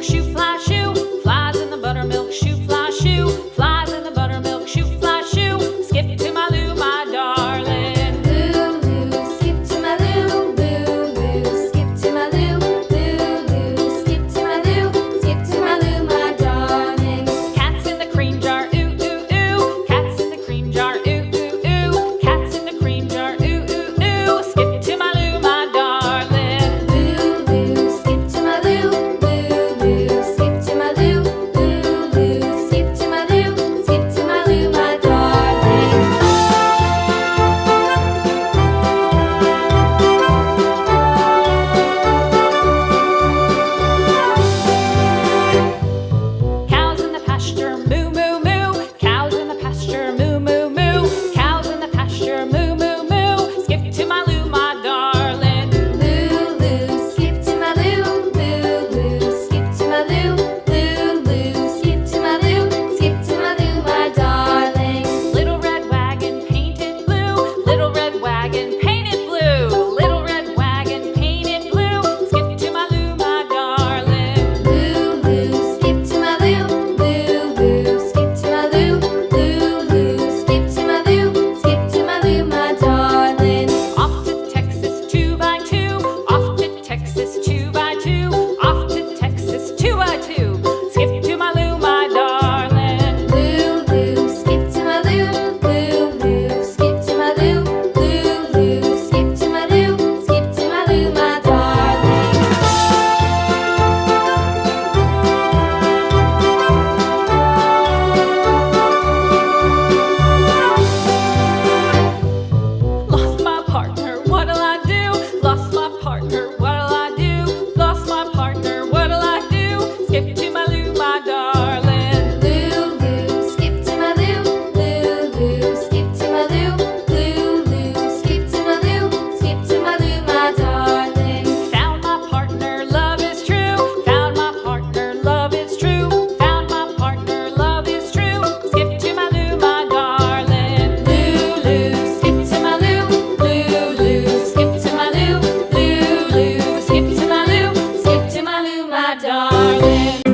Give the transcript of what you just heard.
buttermilk shoe, fly shoe. Flies in the buttermilk shoe, fly shoe. Flies in the buttermilk shoe, fly shoe. Skip to my Lou, my darling. Lou, skip to my Lou, Lou, skip to my Lou, Lou, skip to my Lou, skip to my Lou, my darling. Cats in the cream jar, ooh, ooh, ooh. Cats in the cream jar, ooh, ooh, ooh. Cats in the cream jar, ooh, ooh, ooh. Skip to my Lou, my darling. Lou, skip to my Lou, Lou, skip to my Lou, Lou, skip to my Lou, skip to my Lou, my darling. Cows in the pasture, moo, moo, moo. Cows in the pasture, moo, moo, moo. Cows in the pasture, moo, moo, moo. Skip to my Lou, my darling. Lou, skip to my Lou, Lou, skip to my Lou, Lou, skip to my Lou, skip to my Lou, my darling. Little red wagon painted blue. Little red wagon painted blue. Little red wagon painted blue. Skip to my Lou, my darling. Lou, skip to my Lou, Lou, skip to my Lou, Lou, skip to my Lou, skip to my Lou, my darling. Off to Texas 2x2. Off to Texas 2x2. Off to Texas 2x2. Skip to my Lou, my darling. Lou, skip to my Lou, Lou, skip to my Lou, Lou, skip to my Lou, skip to my Lou, my darling. Lost my partner, what'll I do? Lost my partner, what'll I do? Lost my partner, what'll I do? Skip to my Lou, my darling. Lou, skip to my Lou, Lou, skip to my Lou, Lou, skip to my Lou, skip to my Lou, my darling. Found my partner, love is true. Found my partner, love is true. Found my partner, love is true. Skip to my Lou, my darling. Lou, skip to my Lou, Lou, skip to my Lou, Lou, skip to my Lou, skip to my Lou, my darling.